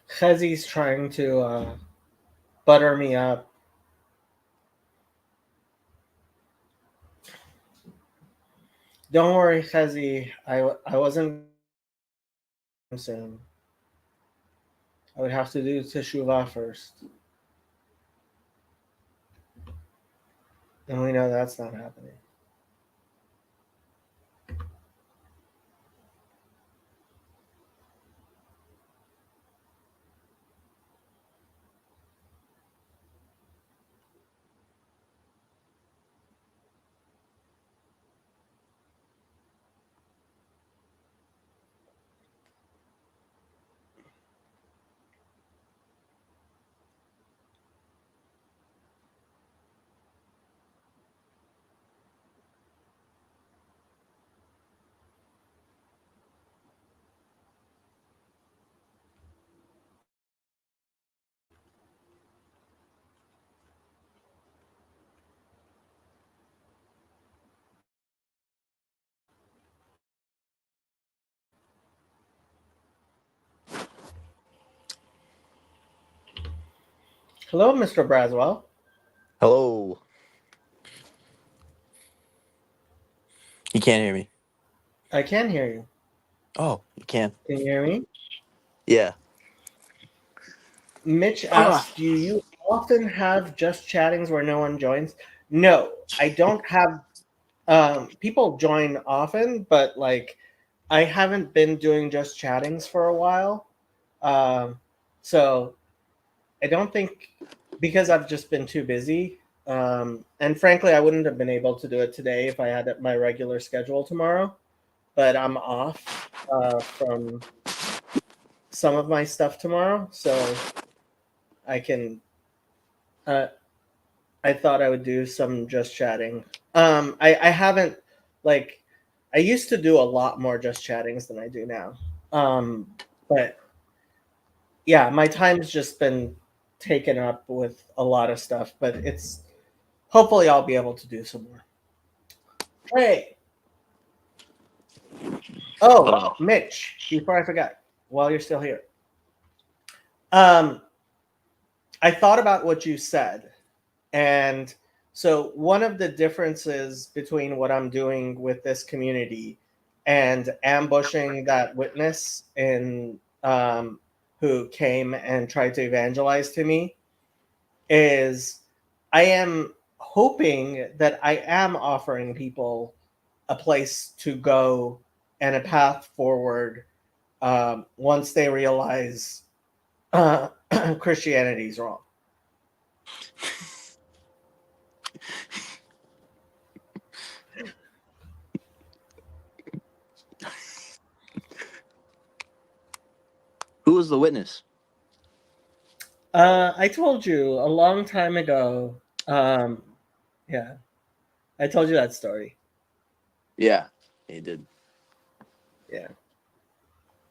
Chezi's trying to butter me up. Don't worry, Chezi. I wasn't going to do it anytime soon. I would have to do teshuvah first, and we know that's not happening. Hello, Mr. Braswell. Hello. You can't hear me. I can hear you. Oh, you can. Can you hear me? Yeah. Mitch Ah. asked, "Do you often have just chattings where no one joins?" No, I don't have. People join often, but like I haven't been doing just chattings for a while. Um, so I don't think because I've just been too busy. And frankly, I wouldn't have been able to do it today if I had my regular schedule tomorrow. But I'm off from some of my stuff tomorrow, so I can. Uh, I thought I would do some just chatting. I haven't like I used to do a lot more just chattings than I do now. But yeah, my time's just been taken up with a lot of stuff, but it's hopefully I'll be able to do some more. Hey, oh, Oh. Mitch, before I forget, while you're still here, um, I thought about what you said, and so one of the differences between what I'm doing with this community and ambushing that witness in who came and tried to evangelize to me is I am hoping that I am offering people a place to go and a path forward once they realize Christianity is wrong. Who was the witness? I told you a long time ago. Yeah, I told you that story. Yeah, he did. Yeah,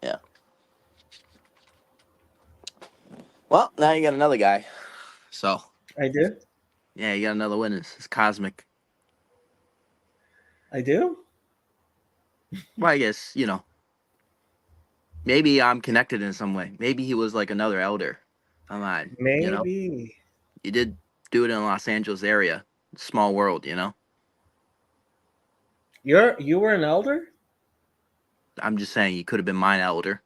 Yeah. Well, now you got another guy. So, I do. yeah, you got another witness. It's cosmic. I do. Well, I guess, maybe I'm connected in some way. Maybe he was like another elder. Come on, Maybe You did do it in the Los Angeles area. Small world. you were an elder. I'm just saying you could have been mine elder.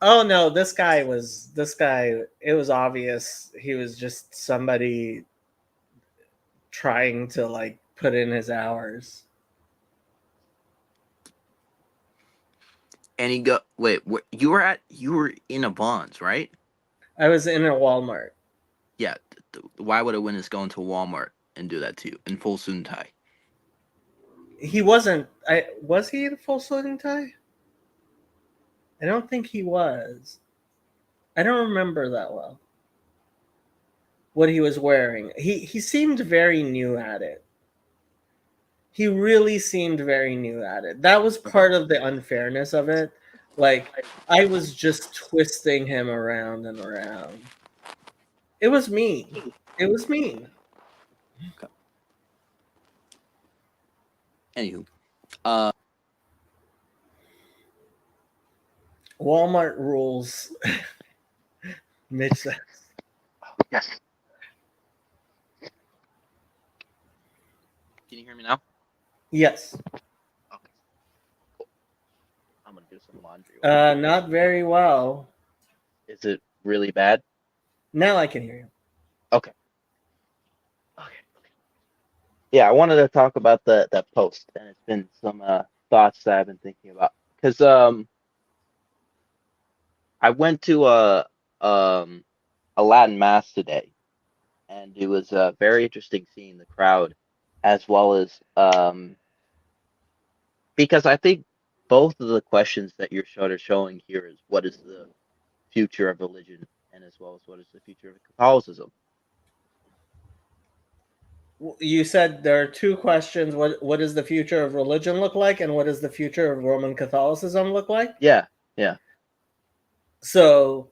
Oh no, this guy. It was obvious he was just somebody trying to like put in his hours. And wait, you were in a Bonds, right? I was in a Walmart. Yeah. Why would a witness go into Walmart and do that to you in full suit and tie? He wasn't. I was he in full suit and tie? I don't think he was. I don't remember that well. What he was wearing. He seemed very new at it. He really seemed very new at it. That was Okay. part of the unfairness of it. Like I was just twisting him around and around. It was mean. It was mean. Okay. Anywho, Walmart rules. Mitch says. yes. Can you hear me now? Yes. Okay. Cool. I'm gonna do some laundry. Not very well. Is it really bad? Now I can hear you. Okay. Okay. Yeah, I wanted to talk about that post, and it's been some thoughts that I've been thinking about. Because I went to a Latin mass today, and it was very interesting seeing the crowd, as well as because I think both of the questions that you're sort of showing here is what is the future of religion, and as well as what is the future of Catholicism. You said there are two questions. What does the future of religion look like, and what does the future of Roman Catholicism look like? Yeah, yeah, So,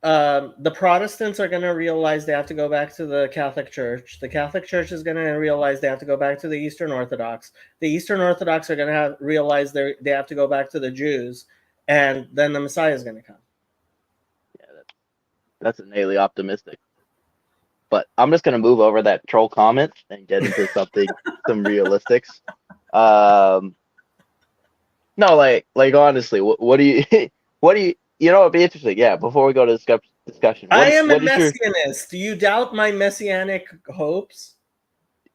the Protestants are going to realize they have to go back to the Catholic Church. The Catholic Church is going to realize they have to go back to the Eastern Orthodox. The Eastern Orthodox are going to realize they have to go back to the Jews, and then the Messiah is going to come. yeah. That's innately optimistic. But I'm just gonna move over that troll comment and get into something, some realistics. Um, no, like honestly, what do you, what do you know? It'd be interesting. Yeah, before we go to discussion, I am a what is your messianist. Do you doubt my messianic hopes?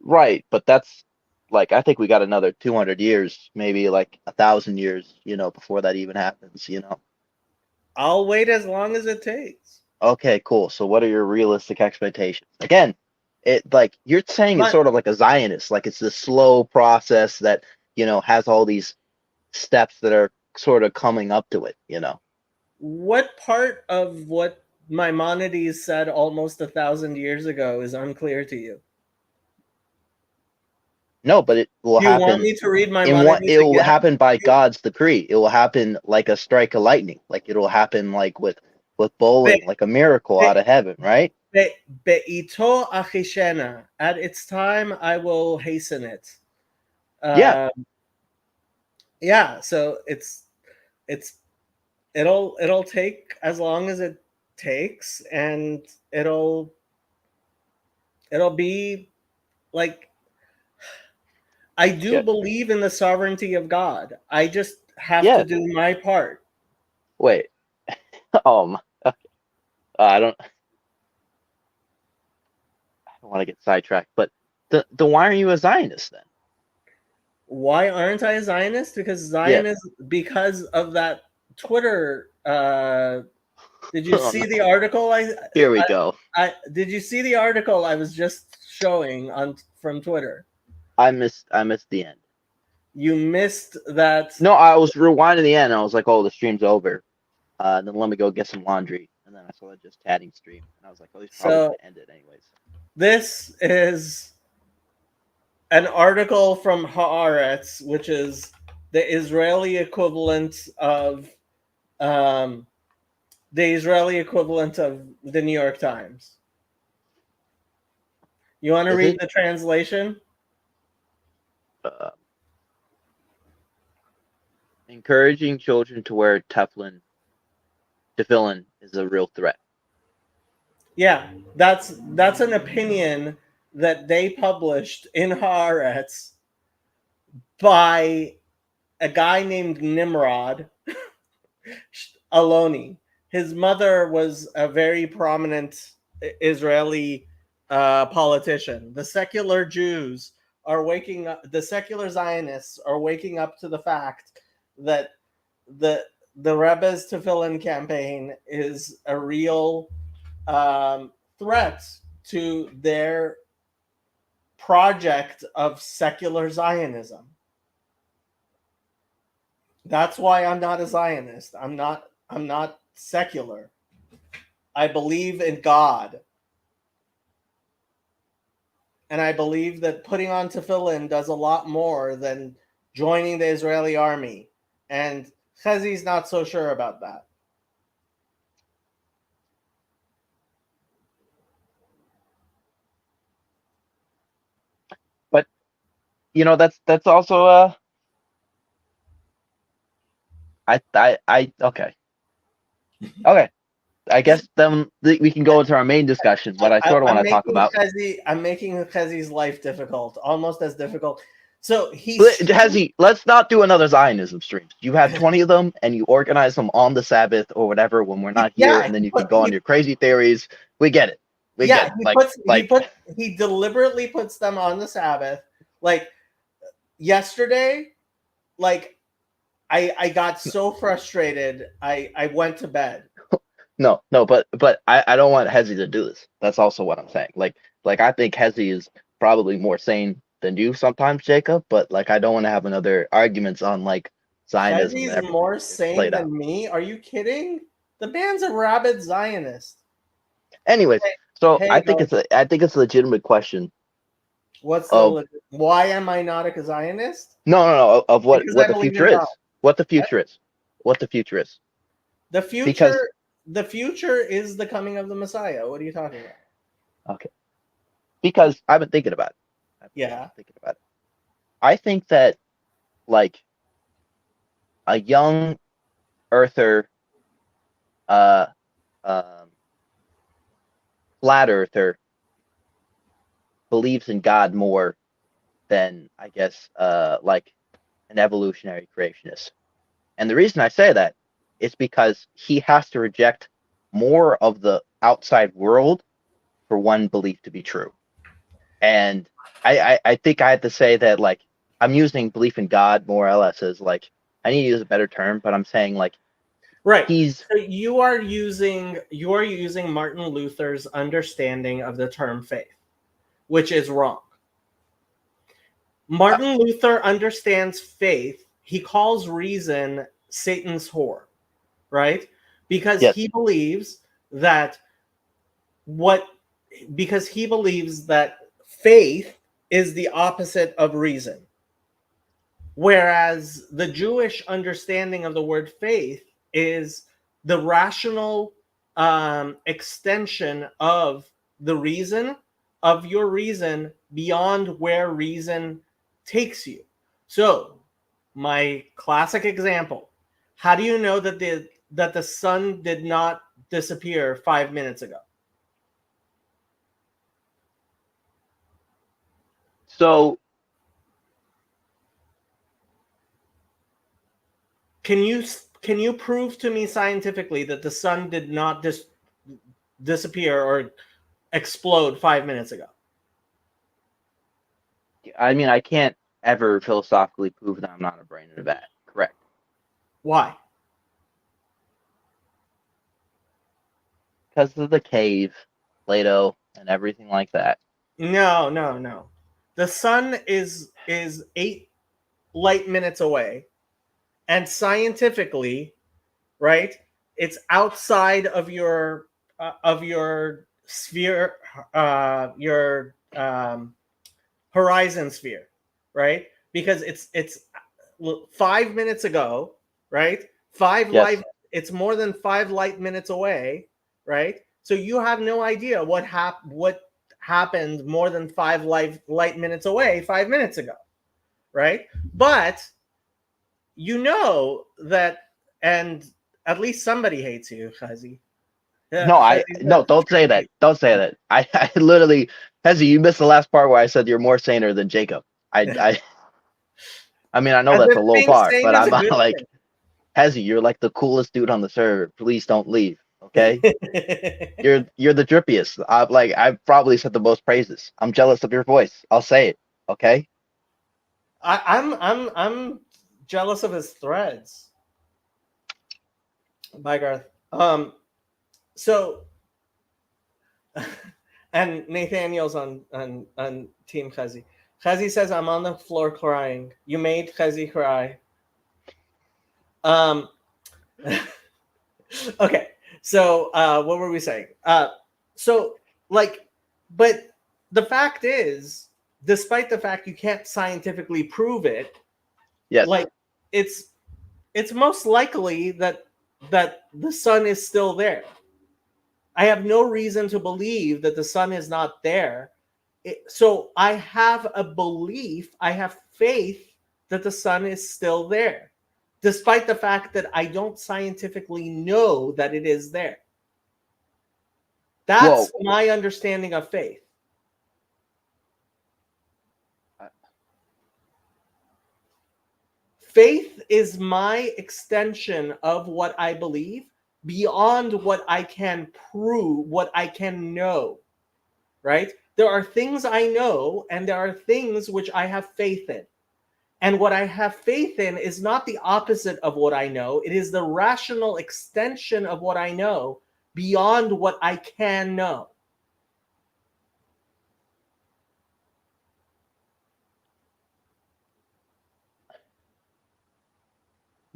right? But that's like I think we got another 200 years, maybe like 1,000 years, before that even happens. I'll wait as long as it takes. Okay, cool. So what are your realistic expectations? Again, it like you're saying it's My, sort of like a Zionist, like it's this slow process that, has all these steps that are sort of coming up to it. what part of what Maimonides said almost 1,000 years ago is unclear to you? No, but it will Do you want happen me to read in what Maimonides it will again? happen by God's decree. It will happen like a strike of lightning. Like it'll happen like with Be- bowling, like a miracle out of heaven, right? Be'ito achishena. At its time, I will hasten it. Yeah, Yeah, so it's it'll take as long as it takes, and it'll be like, I do yeah, believe in the sovereignty of God. I just have to yeah. do my part. Wait. Okay. I don't want to get sidetracked, but the why are you a Zionist then? Why aren't I a Zionist? Because Yeah. Zionist, because of that Twitter. Did you Oh see the no. article? Here we go. Did you see the article I was just showing on from Twitter? I missed the end. You missed that. No, I was rewinding the end. And I was like, oh, the stream's over. Then let me go get some laundry, and then I saw the just chatting stream, and I was like, oh, he's probably So gonna end it anyways. this is an article from Haaretz, which is the Israeli equivalent of um, the New York Times. You want to Is read it? the translation? Uh, Encouraging children to wear tefillin is a real threat. Yeah, that's an opinion that they published in Haaretz by a guy named Nimrod Aloni. His mother was a very prominent Israeli politician. The secular Jews are waking up. The secular Zionists are waking up to the fact that the Rebbe's Tefillin campaign is a real threat to their project of secular Zionism. That's why I'm not a Zionist. I'm not secular. I believe in God. And I believe that putting on tefillin does a lot more than joining the Israeli army. And Chazi's not so sure about that. But that's also I okay. Okay. I guess then we can go into our main discussion. What I sort of want to talk about. I'm making Chezi's life difficult, almost as difficult. So Hezi, let's not do another Zionism stream. You have 20 of them, and you organize them on the Sabbath or whatever when we're not here, and then you can go on your crazy theories. We get it. We get it. He deliberately puts them on the Sabbath. Like yesterday, like I got so frustrated, I went to bed. No, but I don't want Hezi to do this. That's also what I'm saying. Like I think Hezi is probably more sane than you sometimes, Jacob. But like I don't want to have another arguments on like Zionism. Hezi's more sane than me. Are you kidding? The man's a rabid Zionist. Anyways, so I think it's a legitimate question. Why am I not a Zionist? No. Of what the future is. What the future is. What the future is. The future is the coming of the Messiah. What are you talking about? Okay. Because I've been thinking about it. I think that like a young earther flat earther believes in God more than I guess like an evolutionary creationist. And the reason I say that is because he has to reject more of the outside world for one belief to be true. And I think I had to say that like I'm using belief in God more or less as like I need to use a better term, but I'm saying like right. So you are using Martin Luther's understanding of the term faith, which is wrong. Martin Luther understands faith. He calls reason Satan's whore, right? Because he believes that faith is the opposite of reason. Whereas the Jewish understanding of the word faith is the rational extension of the reason, of your reason beyond where reason takes you. So, my classic example, how do you know that the sun did not disappear 5 minutes ago? So can you prove to me scientifically that the sun did not disappear or explode 5 minutes ago? I mean, I can't ever philosophically prove that I'm not a brain in a vat. Correct. Why? Because of the cave, Plato, and everything like that. No. The sun is 8 light minutes away, and scientifically, right? It's outside of your sphere, your horizon sphere, right? Because it's 5 minutes ago, right? It's more than 5 light minutes away, right? So you have no idea what happened more than 5 light minutes away 5 minutes ago, right? But you know that, and at least somebody hates you, Chazi. No, don't say that. Don't say that. I literally, Hezi, you missed the last part where I said you're more saner than Jacob. I mean, I know that's a low bar, but I'm not like, Hezi, you're like the coolest dude on the server. Please don't leave, okay? You're the drippiest. I've probably said the most praises. I'm jealous of your voice. I'll say it, okay? I'm jealous of his threads. Bye, Garth. So, and Nathaniel's on Team Chazi. Chazi says, I'm on the floor crying. You made Chazi cry. Okay, so what were we saying? But the fact is, despite the fact you can't scientifically prove it, yes, like it's most likely that the sun is still there. I have no reason to believe that the sun is not there. So I have a belief, I have faith that the sun is still there, despite the fact that I don't scientifically know that it is there. That's Whoa. my understanding of faith. Faith is my extension of what I believe beyond what I can prove, what I can know, right? There are things I know, and there are things which I have faith in. And what I have faith in is not the opposite of what I know. It is the rational extension of what I know beyond what I can know.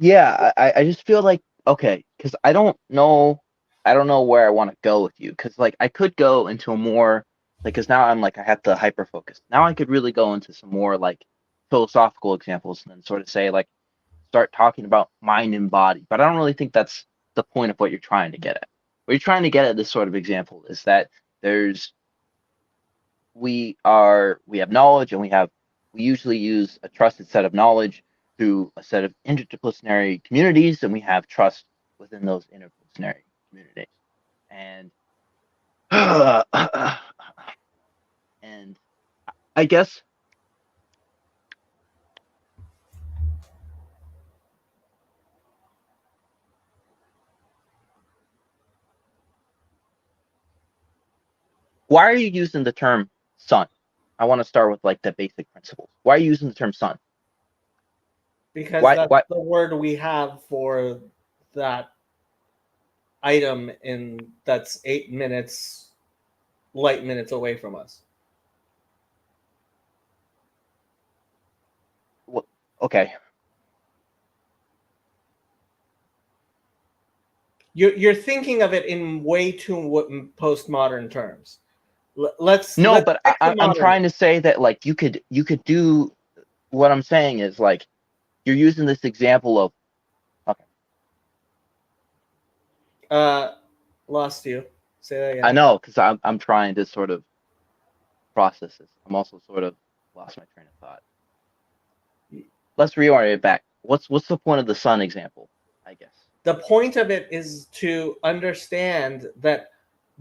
Yeah, I just feel like, okay, because I don't know where I want to go with you, because like I could go into a more like, because now I'm like I have to hyper focus. Now I could really go into some more like philosophical examples and then sort of say like start talking about mind and body, but I don't really think that's the point of what you're trying to get at. What you're trying to get at this sort of example is that there's we have knowledge, and we usually use a trusted set of knowledge through a set of interdisciplinary communities, and we have trust within those interdisciplinary communities. And and I guess why are you using the term sun? I want to start with like the basic principles. Why are you using the term sun? Because Why that's why the word we have for that item in that's 8 minutes light minutes away from us. okay. You're thinking of it in way too postmodern terms. Let's No, let's but stick to I'm modern. trying to say that like you could do what I'm saying is like you're using this example of okay. Lost you. Say that I again. know because I'm trying to sort of process this. I'm also sort of lost my train of thought. Let's reorient it back. What's the point of the sun example? I guess. The point of it is to understand that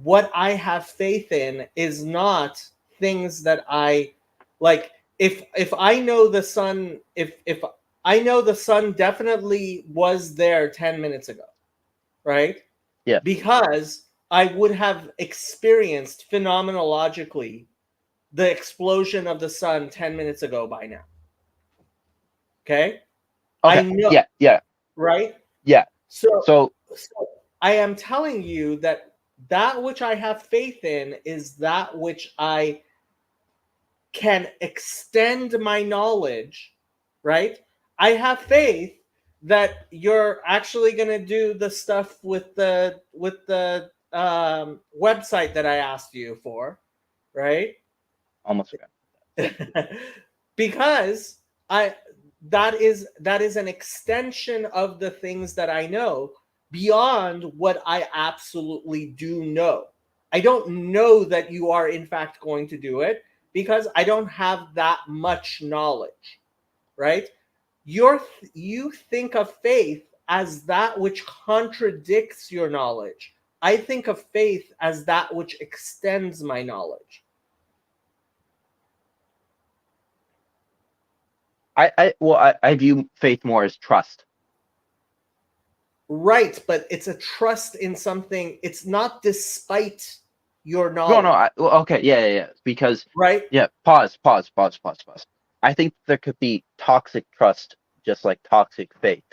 what I have faith in is not things that I like. If I know the sun, if I know the sun definitely was there 10 minutes ago, right? Yeah. Because I would have experienced phenomenologically the explosion of the sun 10 minutes ago by now. Okay? I Okay. know, Yeah. Yeah. right? Yeah. So, So so I am telling you that that which I have faith in is that which I can extend my knowledge, right? I have faith that you're actually going to do the stuff with the website that I asked you for, right? almost forgot. Because I that is an extension of the things that I know beyond what I absolutely do know. I don't know that you are in fact going to do it because I don't have that much knowledge, right? You think of faith as that which contradicts your knowledge. I think of faith as that which extends my knowledge. I view faith more as trust. Right, but it's a trust in something. It's not despite your No, knowledge, no. Well, okay. Yeah, yeah, yeah. Because right? yeah. Pause. I think there could be toxic trust, just like toxic faith.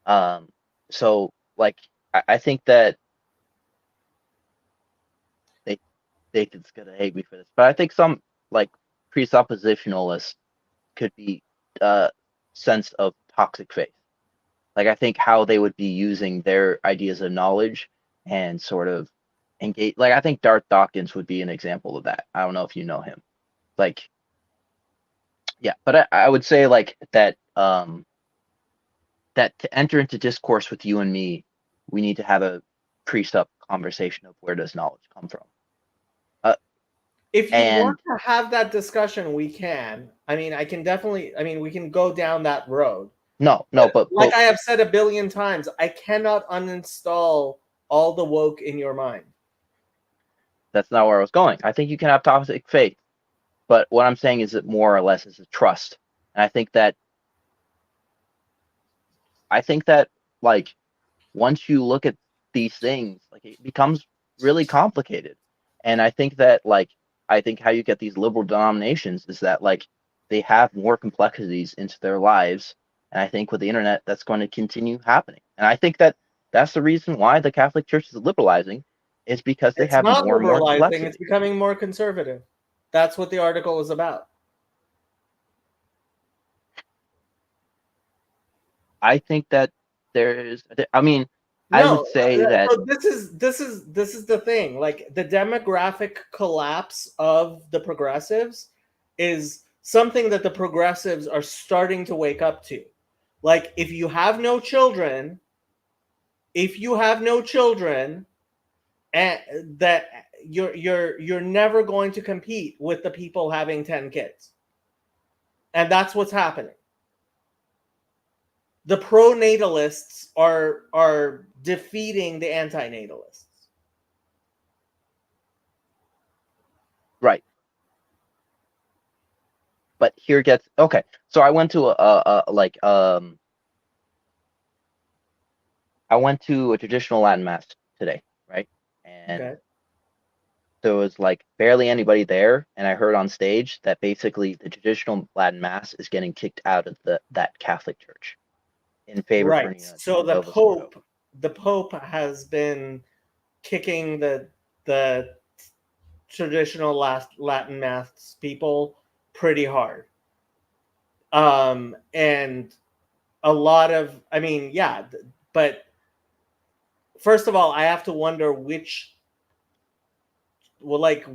Um. So like I think that they Nathan's gonna hate me for this, but I think some like presuppositionalists could be sense of toxic faith. Like I think how they would be using their ideas of knowledge and sort of engage. Like I think Darth Dawkins would be an example of that. I don't know if you know him. Like yeah, but I would say like that that to enter into discourse with you and me, we need to have a pre-sup conversation of where does knowledge come from. Uh, If you And want to have that discussion, we can. I mean, I can definitely. I mean, we can go down that road. no, Like but I have said a billion times, I cannot uninstall all the woke in your mind. that's not where I was going. I think you can have toxic faith, but what I'm saying is that more or less is a trust. And I think that like once you look at these things, like it becomes really complicated. And I think that I think how you get these liberal denominations is that like they have more complexities into their lives. And I think with the internet, that's going to continue happening. And I think that that's the reason why the Catholic Church is liberalizing, is because they It's have not more and more liberalizing, it's complexity. becoming more conservative. That's what the article is about. I think that there's, I mean, I would No, say that, so this is the thing. Like the demographic collapse of the progressives is something that the progressives are starting to wake up to. Like if you have no children, and that you're never going to compete with the people having 10 kids. And that's what's happening. The pronatalists are defeating the antinatalists. right. But here gets, okay. So I went to I went to a traditional Latin mass today, right? And Okay. there was like barely anybody there, and I heard on stage that basically the traditional Latin mass is getting kicked out of that Catholic church in favor for Right. So Novus Ordo. the Pope has been kicking the traditional Latin mass people pretty hard. And a lot of, I mean, yeah, but first of all, I have to wonder which, well, like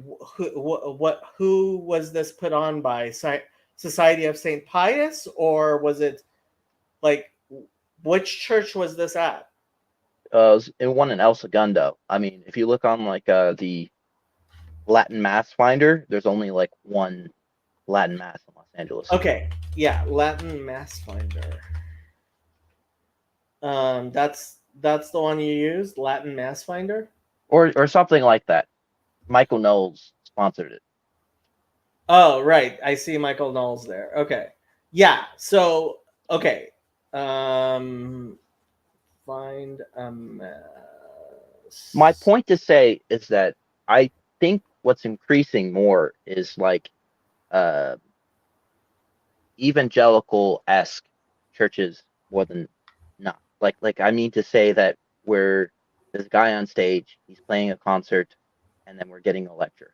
who was this put on by? Society of Saint Pius, or was it like which church was this at? It won in El Segundo. I mean, if you look on the Latin Mass Finder, there's only like one Latin Mass in Los Angeles. Okay, yeah, Latin Mass Finder. That's the one you used, Latin Mass Finder. Or something like that. Michael Knowles sponsored it. Oh, right. I see Michael Knowles there. Okay. Yeah. So, okay. Um, find a mass. My point to say is that I think what's increasing more is like uh, evangelical-esque churches more than not. Like I mean to say that where there's a guy on stage, he's playing a concert, and then we're getting a lecture.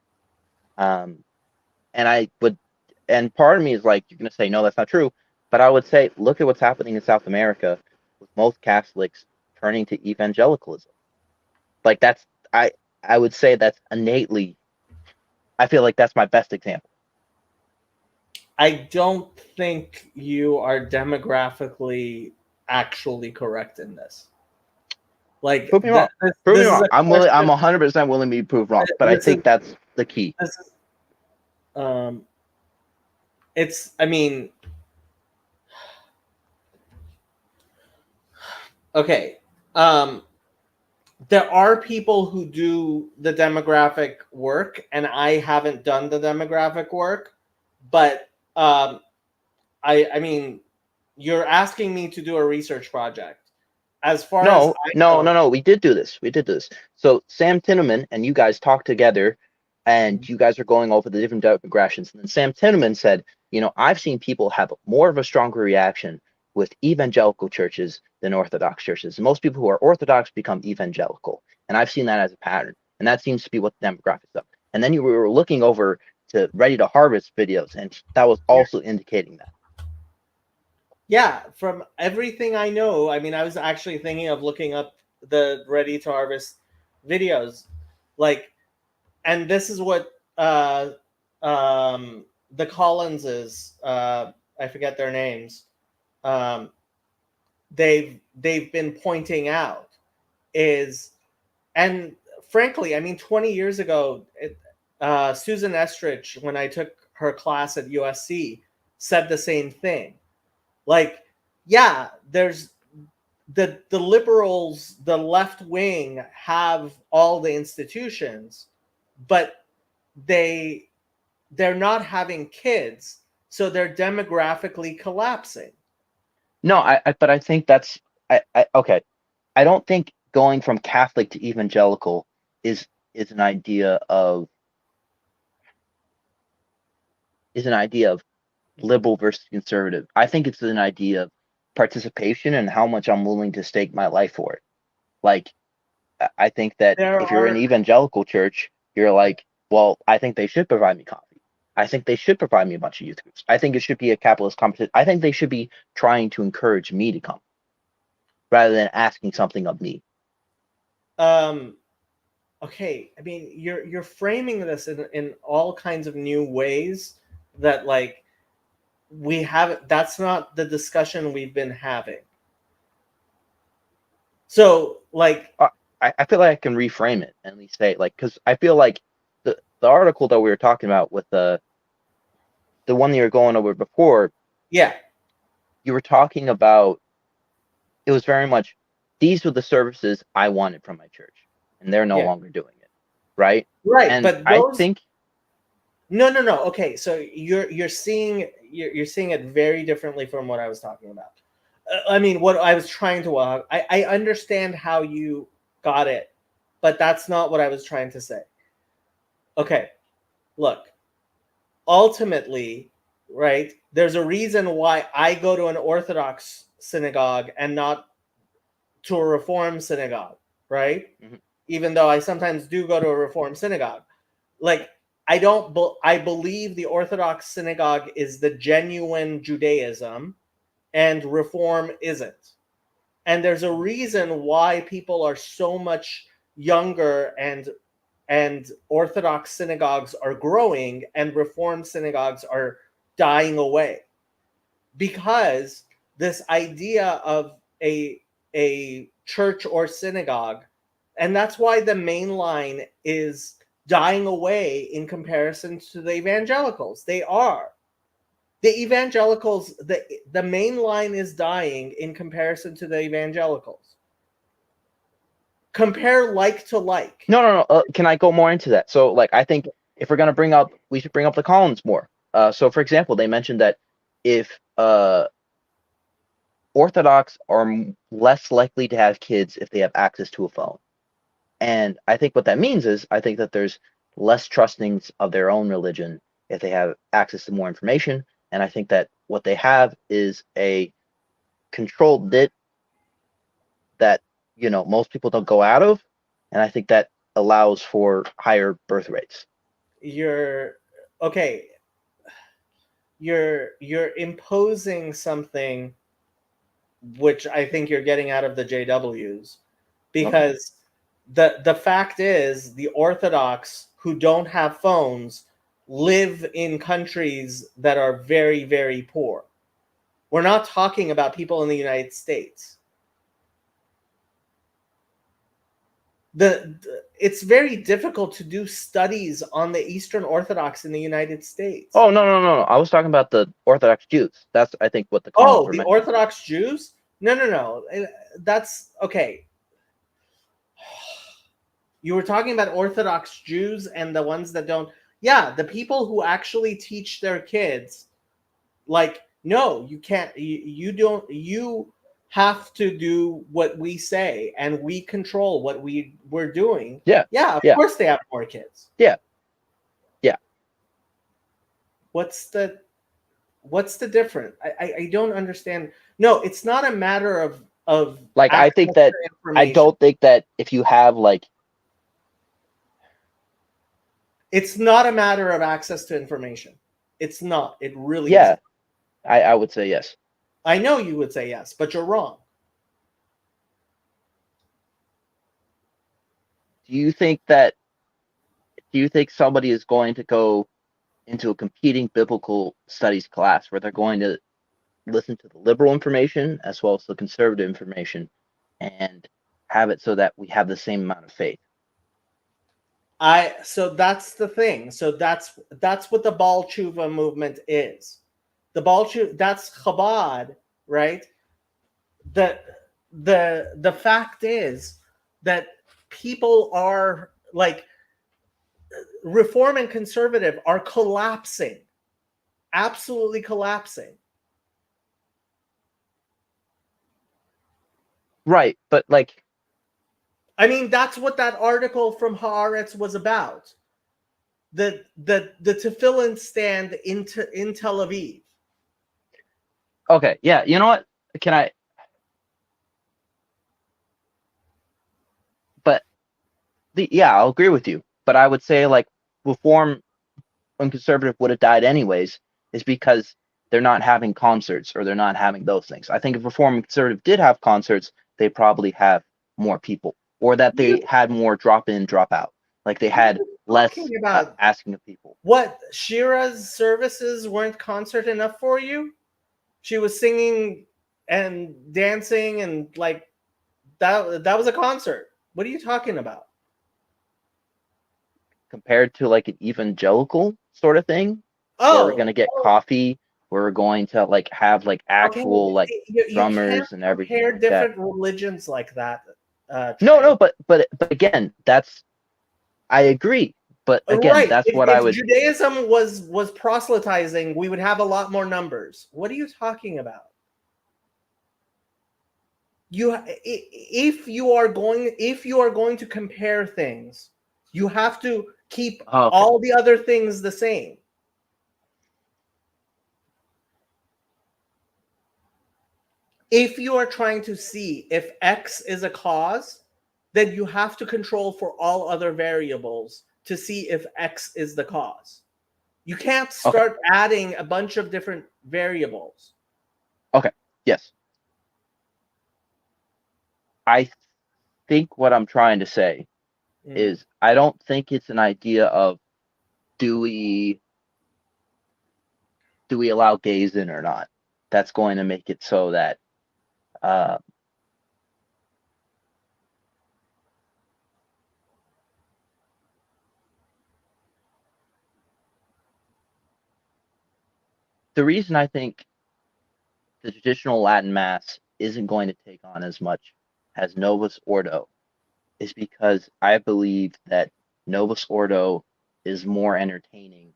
And I would, and part of me is like, you're going to say, no, that's not true. But I would say, look at what's happening in South America with most Catholics turning to evangelicalism. Like I would say that's innately, I feel like that's my best example. I don't think you are demographically actually correct in this. Like, Prove me wrong. Prove me wrong. I'm 100% willing to be proved wrong, but I think that's the key. It's, I mean, okay. There are people who do the demographic work, and I haven't done the demographic work, but I mean, you're asking me to do a research project. As far as no, we did do this. So Sam Tinneman and you guys talked together, and you guys are going over the different demographics. And then Sam Tinneman said, I've seen people have more of a stronger reaction with evangelical churches than Orthodox churches. And most people who are Orthodox become evangelical. And I've seen that as a pattern. And that seems to be what the demographics are. And then you were looking over to Ready to Harvest videos, and that was also indicating that. Yeah, from everything I know, I mean, I was actually thinking of looking up the Ready to Harvest videos. Like, and this is what the Collinses, I forget their names, they've been pointing out is, and frankly, I mean, 20 years ago, Susan Estrich, when I took her class at USC, said the same thing. Like, yeah, there's the liberals, the left wing have all the institutions, but they're not having kids, so they're demographically collapsing. No, but I think that's okay. I don't think going from Catholic to evangelical is an idea of liberal versus conservative. I think it's an idea of participation and how much I'm willing to stake my life for it. Like, I think that There if you're are an evangelical church, you're like, well, I think they should provide me coffee. I think they should provide me a bunch of youth groups. I think it should be a capitalist competition. I think they should be trying to encourage me to come rather than asking something of me. Okay, I mean, you're framing this in all kinds of new ways that, like, we have. That's not the discussion we've been having. So, like, I feel like I can reframe it and at least say, like, because I feel like the article that we were talking about with the one that you were going over before, yeah, you were talking about, it was very much, these were the services I wanted from my church, and they're no Yeah. longer doing it, right? right. And But I those, think no. Okay, so you're seeing it very differently from what I was talking about. I mean, what I was trying to. I understand how you got it, but that's not what I was trying to say. Okay, look. Ultimately, right? There's a reason why I go to an Orthodox synagogue and not to a Reform synagogue, right? Mhm. Even though I sometimes do go to a Reform synagogue. Like, I believe the Orthodox synagogue is the genuine Judaism and Reform isn't. And there's a reason why people are so much younger, and Orthodox synagogues are growing and Reform synagogues are dying away, because this idea of a church or synagogue, and that's why the main line is dying away in comparison to the evangelicals. They are. The evangelicals, the main line is dying in comparison to the evangelicals. Compare like to like. no. Can I go more into that? So, like, I think if we're gonna we should bring up the Collins more. So, for example, they mentioned that if Orthodox are less likely to have kids if they have access to a phone. And I think what that means is, I think that there's less trustings of their own religion if they have access to more information. And I think that what they have is a controlled bit that, most people don't go out of. And I think that allows for higher birth rates. You're okay. You're imposing something which I think you're getting out of the JWs, because the fact is the Orthodox who don't have phones live in countries that are very, very poor. We're not talking about people in the United States. It's very difficult to do studies on the Eastern Orthodox in the United States. Oh, no. I was talking about the Orthodox Jews. That's, I think, what the Collins Oh, were the mentioning. Orthodox Jews? No. That's okay. You were talking about Orthodox Jews and the ones that don't. Yeah, the people who actually teach their kids, like, no, you can't. You don't. You have to do what we say, and we control what we're doing. Yeah. Yeah, of Yeah. course they have more kids. Yeah. What's the difference? I don't understand. No, it's not a matter of Like, I think access that, to I information. don't think that if you have, like, It's not a matter of access to information. It's not. It really yeah, isn't. I would say yes. I know you would say yes, but you're wrong. Do you think somebody is going to go into a competing biblical studies class where they're going to listen to the liberal information as well as the conservative information and have it so that we have the same amount of faith? So that's the thing. So that's what the Baal Tshuva movement is. The Baal Tshuva, that's Chabad, right? The fact is that people are like reform and conservative are collapsing, absolutely collapsing. Right, but like, I mean, that's what that article from Haaretz was about. The tefillin stand in Tel Aviv. okay, yeah, you know what? Can I? But yeah, I'll agree with you. But I would say like reform and conservative would have died anyways, is because they're not having concerts or they're not having those things. I think if reform and conservative did have concerts, they probably have more people, or that they had more drop in, drop out. Like they had less About asking of people. What, Shira's services weren't concert enough for you? She was singing and dancing and like that was a concert. What are you talking about? Compared to like an evangelical sort of thing, where we're Oh, gonna get coffee, where we're going to like have like actual okay. like You can't drummers and everything compare like that. different religions like that. No, but again, that's I agree. But again, Right. that's what I If would. Judaism was proselytizing, we would have a lot more numbers. What are you talking about? If you are going to compare things, you have to keep Oh, okay. all the other things the same. If you are trying to see if X is a cause, then you have to control for all other variables to see if X is the cause. You can't start adding a bunch of different variables. Okay. Yes. I think what I'm trying to say is I don't think it's an idea of do we allow gays in or not. That's going to make it so that the reason I think the traditional Latin Mass isn't going to take on as much as Novus Ordo is because I believe that Novus Ordo is more entertaining,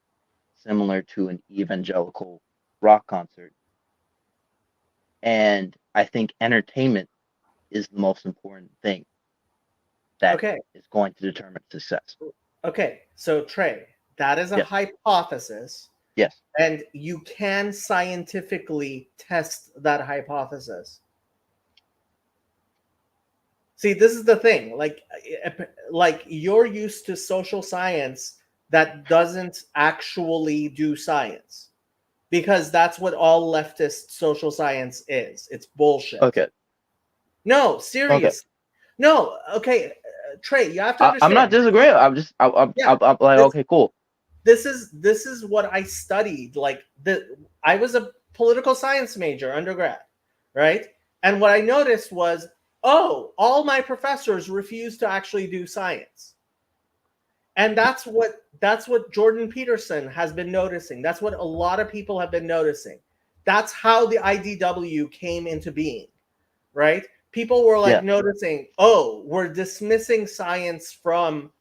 similar to an evangelical rock concert. And I think entertainment is the most important thing that is going to determine success. Okay, so Trey, that is a hypothesis. Yes. And you can scientifically test that hypothesis. See, this is the thing. Like you're used to social science that doesn't actually do science, because that's what all leftist social science is. It's bullshit. Okay. No, seriously. Okay. No, okay, Trey, you have to understand. I'm not disagreeing. I'm like, okay, cool. This is what I studied. I was a political science major undergrad, right? And what I noticed was, all my professors refused to actually do science. And that's what Jordan Peterson has been noticing. That's what a lot of people have been noticing. That's how the IDW came into being, right? People were noticing, we're dismissing science from.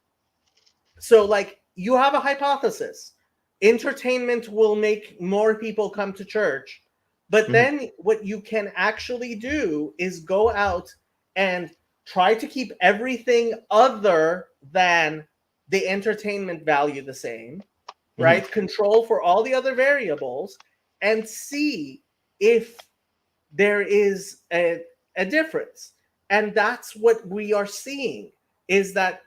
So you have a hypothesis. Entertainment will make more people come to church. But then what you can actually do is go out and try to keep everything other than the entertainment value the same, right? Control for all the other variables and see if there is a difference. And that's what we are seeing, is that,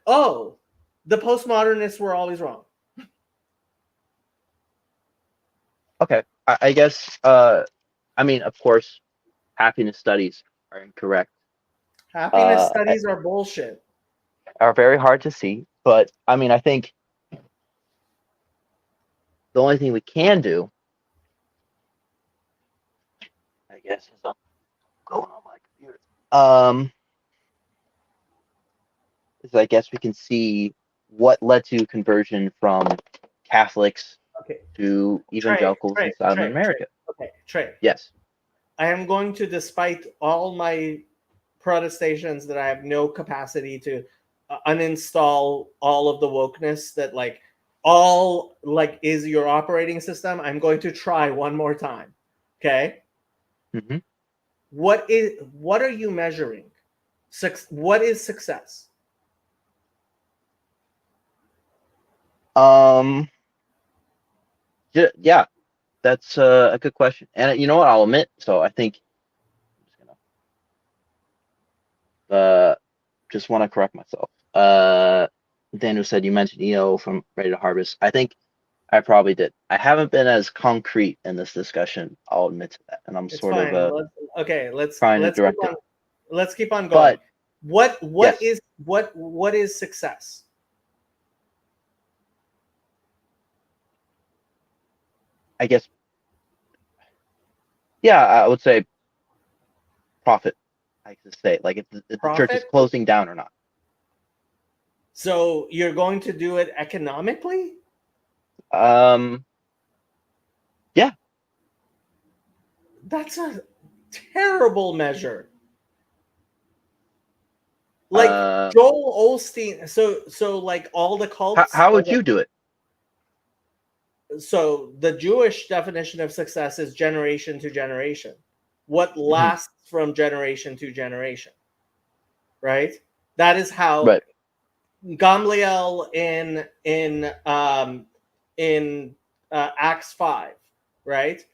the postmodernists were always wrong. Okay. I guess, I mean, of course, happiness studies are incorrect. Happiness studies are bullshit. Are very hard to see. But, I mean, I think the only thing we can do, I guess, is going on my computer. Is I guess we can see what led to conversion from Catholics Okay. to evangelicals in Southern Trey. America. Okay, Trey. Yes. I am going to, despite all my protestations that I have no capacity to uninstall all of the wokeness that like all like is your operating system. I'm going to try one more time. Okay. hmm What are you measuring? What is success? Yeah, that's a good question. And you know what? I'll admit. So I think I'm just gonna just want to correct myself. Daniel said you mentioned EO from Ready to Harvest. I think I probably did. I haven't been as concrete in this discussion. I'll admit to that, and I'm It's sort fine. of Let's trying to keep direct it. on. Let's keep on going. But What yes, is what is success? I guess. Yeah, I would say profit. I could say like if the church is Profit? closing down or not. So you're going to do it economically? Um, yeah. That's a terrible measure. Like Joel Osteen. So like all the cults. How would you do it? So the Jewish definition of success is generation to generation. What lasts from generation to generation, right? That is how Right. Gamliel in Acts 5, right?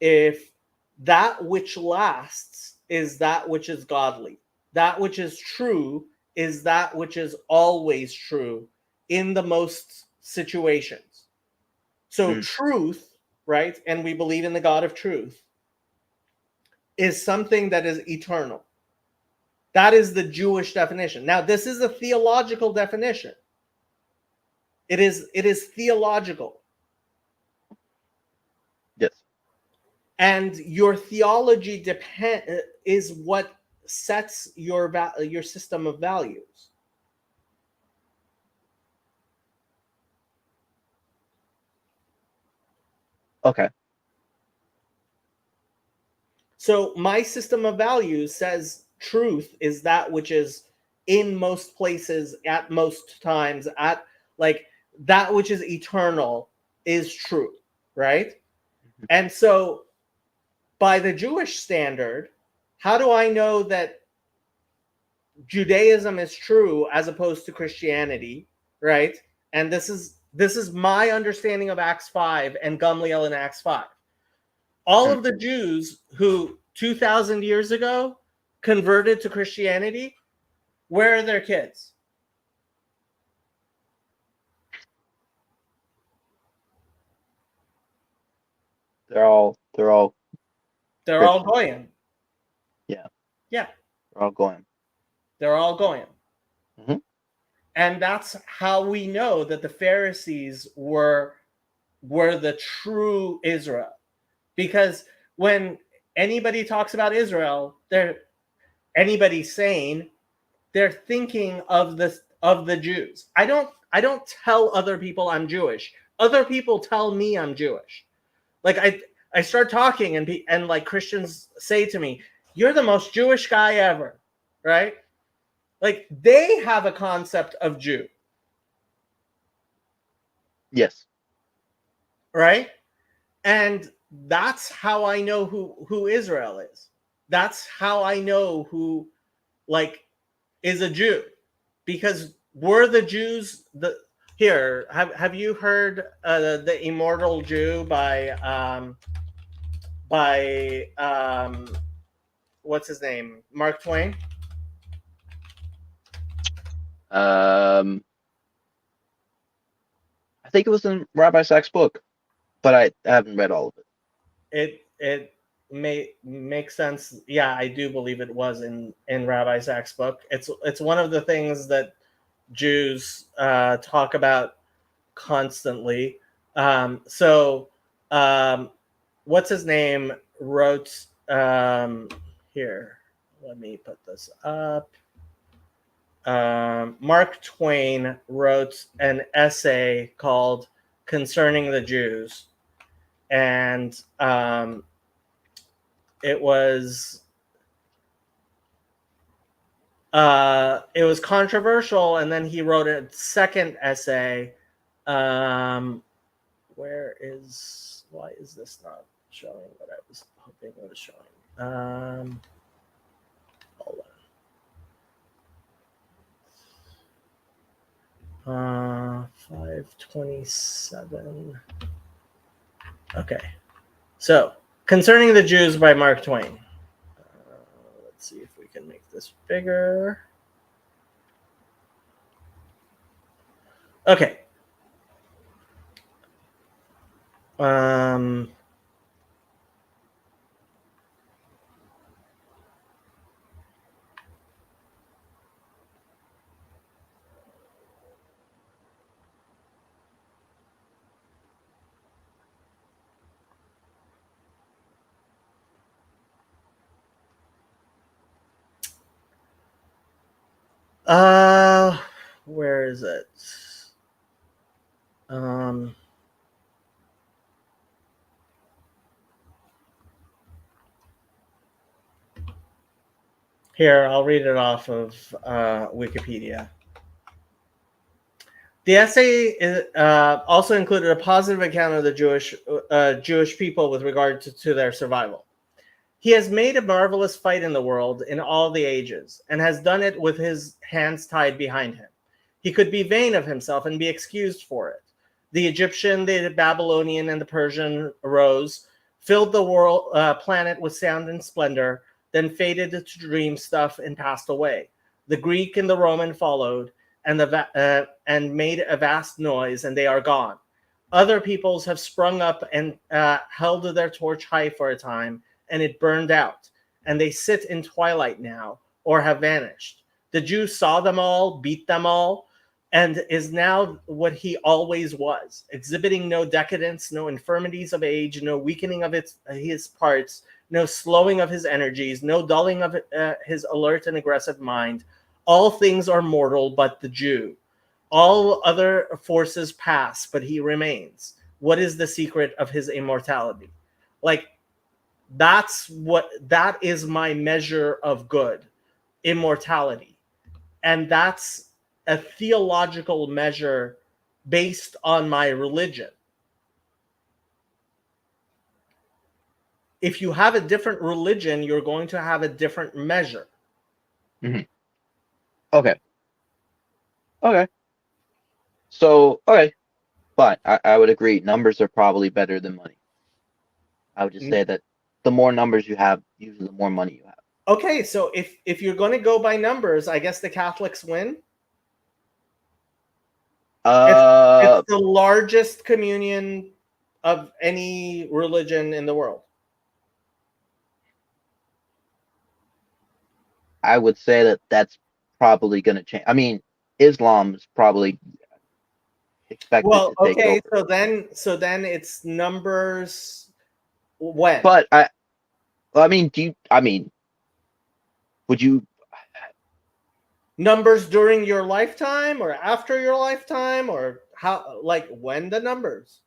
If that which lasts is that which is godly, that which is true is that which is always true in the most situations. So truth, right? And we believe in the God of truth, is something that is eternal. That is the Jewish definition. Now, this is a theological definition. It is theological. Yes. And your theology is what sets your system of values. Okay. So my system of values says truth is that which is in most places at most times at like that which is eternal is true, right? And so by the Jewish standard, how do I know that Judaism is true as opposed to Christianity, right? And this is my understanding of Acts 5 and Gamliel in Acts 5. All of the Jews who 2,000 years ago converted to Christianity, where are their kids? They're all They're all Christian. Goyim. Yeah. Yeah. They're all Goyim. They're all Goyim. Mm-hmm. And that's how we know that the Pharisees were the true Israel. Because when anybody talks about Israel, anybody sane, they're thinking of the Jews. I don't tell other people I'm Jewish. Other people tell me I'm Jewish. Like I start talking and like Christians say to me, "You're the most Jewish guy ever," right? Like they have a concept of Jew, Yes. right? And that's how I know who Israel is. That's how I know who like is a Jew, because we're the Jews. Here, have you heard the Immortal Jew by what's his name, Mark Twain? I think it was in Rabbi Sachs' book, but I haven't read all of it. It may make sense. Yeah, I do believe it was in Rabbi Sachs' book. It's one of the things that Jews talk about constantly. So what's his name wrote here? Let me put this up. Mark Twain wrote an essay called "Concerning the Jews," and it was controversial. And then he wrote a second essay. Why is this not showing what I was hoping it was showing? Hold on. 527. Okay. So, Concerning the Jews by Mark Twain. Let's see if we can make this bigger. Okay. Where is it? Here, I'll read it off of Wikipedia. The essay also included a positive account of the Jewish people with regard to their survival. He has made a marvelous fight in the world in all the ages, and has done it with his hands tied behind him. He could be vain of himself and be excused for it. The Egyptian, the Babylonian, and the Persian arose, filled the world planet with sound and splendor, then faded to dream stuff and passed away. The Greek and the Roman followed, and made a vast noise, and they are gone. Other peoples have sprung up and held their torch high for a time, and it burned out, and they sit in twilight now, or have vanished. The Jew saw them all, beat them all, and is now what he always was, exhibiting no decadence, no infirmities of age, no weakening of his parts, no slowing of his energies, no dulling of his alert and aggressive mind. All things are mortal but the Jew. All other forces pass, but he remains. What is the secret of his immortality? Like, that is my measure of good, immortality. And that's a theological measure based on my religion. If you have a different religion, you're going to have a different measure. Mm-hmm. Okay. So, fine. I would agree. Numbers are probably better than money. I would just say that the more numbers you have, usually the more money you have. Okay, so if you're going to go by numbers, I guess the Catholics win. It's the largest communion of any religion in the world. I would say that that's probably going to change. I mean, Islam is probably expected to take over. So then it's numbers when? But would you numbers during your lifetime or after your lifetime, or how, like, when the numbers?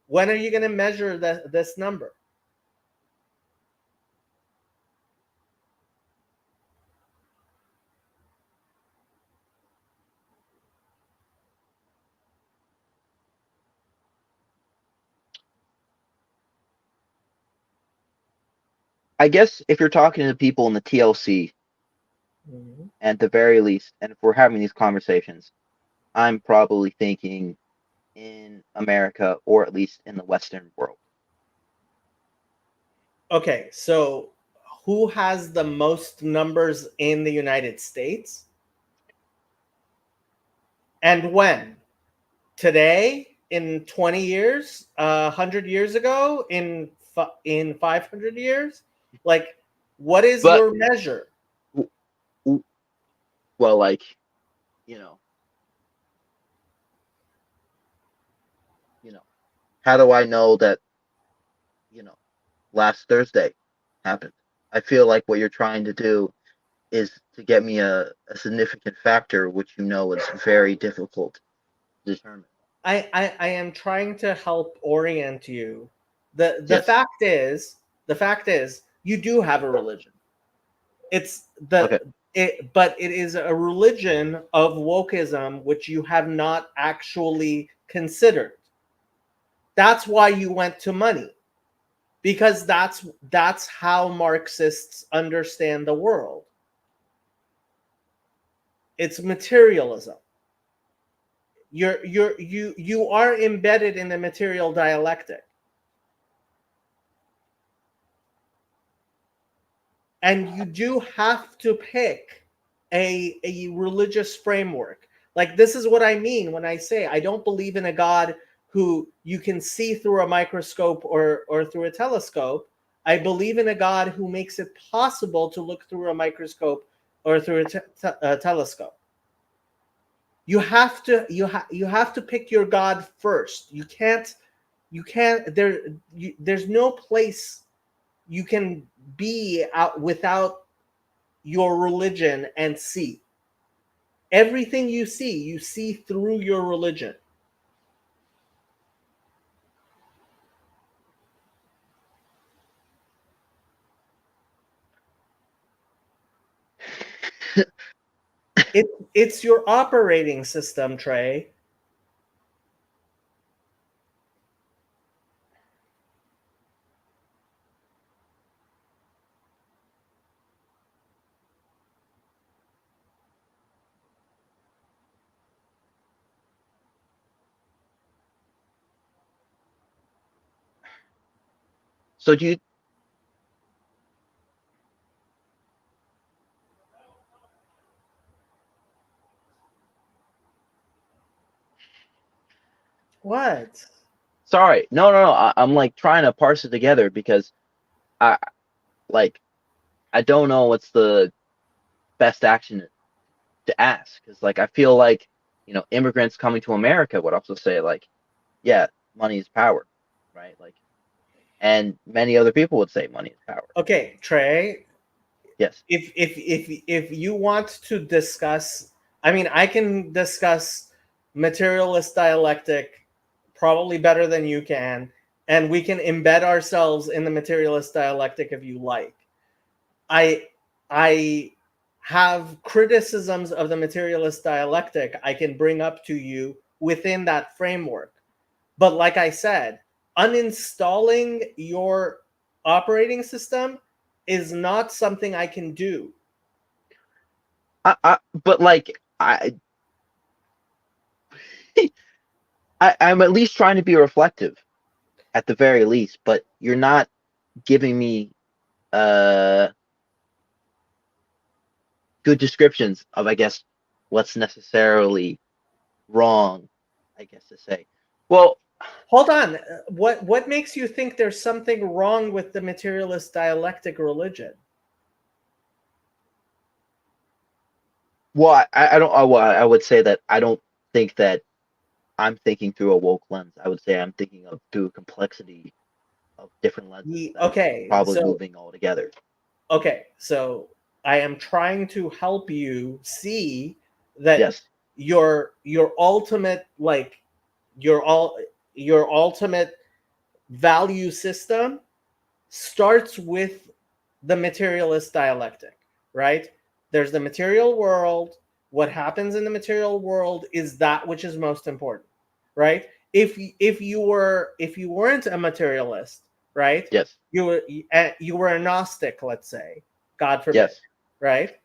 When are you going to measure this number? I guess if you're talking to people in the TLC, Mm-hmm. at the very least, and if we're having these conversations, I'm probably thinking in America, or at least in the Western world. Okay, so who has the most numbers in the United States? And when? Today? In 20 years? 100 years ago? In 500 years? Like, what is your measure? Well, like, how do I know that, last Thursday happened? I feel like what you're trying to do is to get me a significant factor, which you know is very difficult to determine. I am trying to help orient you. The Yes. the fact is you do have a religion. It's the Okay. but it is a religion of wokeism which you have not actually considered. That's why you went to money, because that's how Marxists understand the world. It's materialism. You are embedded in the material dialectic, and you do have to pick a religious framework. Like, this is what I mean when I say I don't believe in a God who you can see through a microscope or through a telescope. I believe in a God who makes it possible to look through a microscope or through a telescope. You have to you have to pick your God first. You can't there's no place you can be out without your religion and see. Everything you see through your religion. It's your operating system, Trey. So do you? What? Sorry, no. I'm like trying to parse it together because I like I don't know what's the best action to ask, because like I feel like immigrants coming to America would also say like, yeah, money is power, right? Like, and many other people would say money is power. Okay, Trey, Yes. if you want to discuss, I mean, I can discuss materialist dialectic probably better than you can, and we can embed ourselves in the materialist dialectic if you like. I i have criticisms of the materialist dialectic I can bring up to you within that framework. But like I said, uninstalling your operating system is not something I can do. But like I'm at least trying to be reflective at the very least, but you're not giving me uh good descriptions of, I guess, what's necessarily wrong, I guess to say. Well, Hold on. What makes you think there's something wrong with the materialist dialectic religion? I don't. I would say that I don't think that I'm thinking through a woke lens. I would say I'm thinking of through a complexity of different lenses that are Okay, probably so moving all together. I am trying to help you see that Yes. your ultimate, like, your ultimate value system starts with the materialist dialectic, right? There's the material world. What happens in the material world is that which is most important, right? If you weren't a materialist, right? Yes. You were a Gnostic, let's say, God forbid, Yes. right?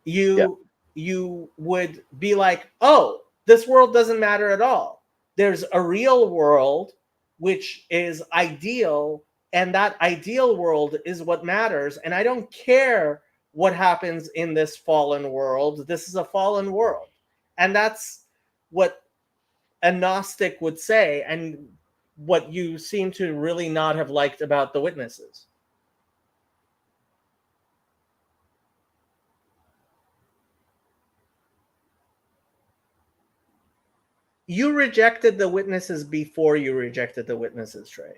Yeah. You would be like, oh, this world doesn't matter at all. There's a real world which is ideal, and that ideal world is what matters. And I don't care what happens in this fallen world. This is a fallen world. And that's what a Gnostic would say, and what you seem to really not have liked about the Witnesses. You rejected the Witnesses before you rejected the Witnesses, Trey.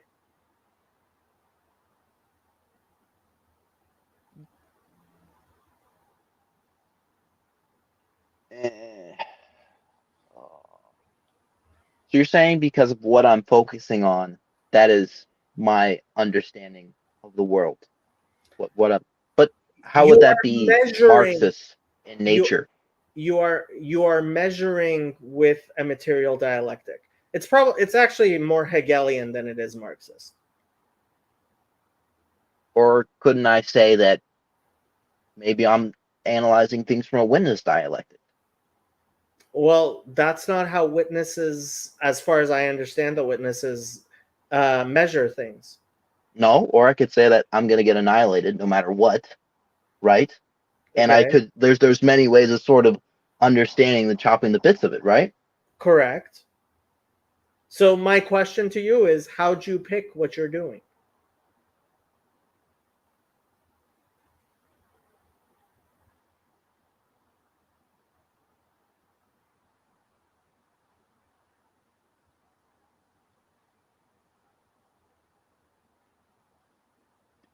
So you're saying because of what I'm focusing on, that is my understanding of the world. But how You would are that be measuring. Marxist in You nature? you are measuring with a material dialectic. It's actually more Hegelian than it is Marxist. Or couldn't I say that maybe I'm analyzing things from a witness dialectic? Well, that's not how witnesses, as far as I understand, the witnesses measure things. No, or I could say that I'm going to get annihilated no matter what, right? And I Okay, could there's many ways of sort of understanding the chopping the bits of it, right? correct. So my question to you is, how'd you pick what you're doing?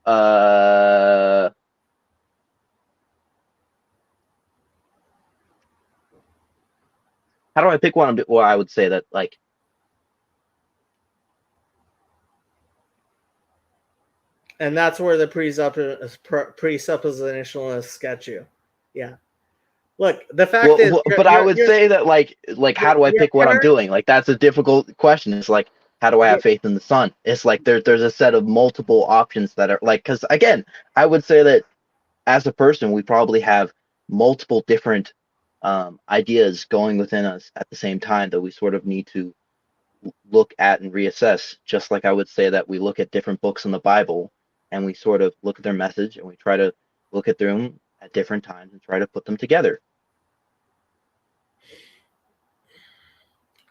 Uh, how do I pick what I'm doing? Well, I would say that like And that's where the presuppositionalists get you. Yeah. Look, the fact is, but I would say that like how do I you're pick what I'm doing? Like that's a difficult question. It's like how do I have faith in the sun? It's like there's a set of multiple options that are like because again, I would say that as a person we probably have multiple different ideas going within us at the same time that we sort of need to look at and reassess. Just like I would say that we look at different books in the Bible and we sort of look at their message and we try to look at them at different times and try to put them together.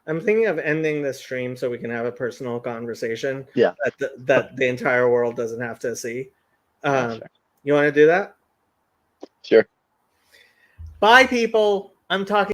I'm thinking of ending this stream so we can have a personal conversation Yeah. that the entire world doesn't have to see. Sure. You want to do that? Sure. Bye, people. I'm talking.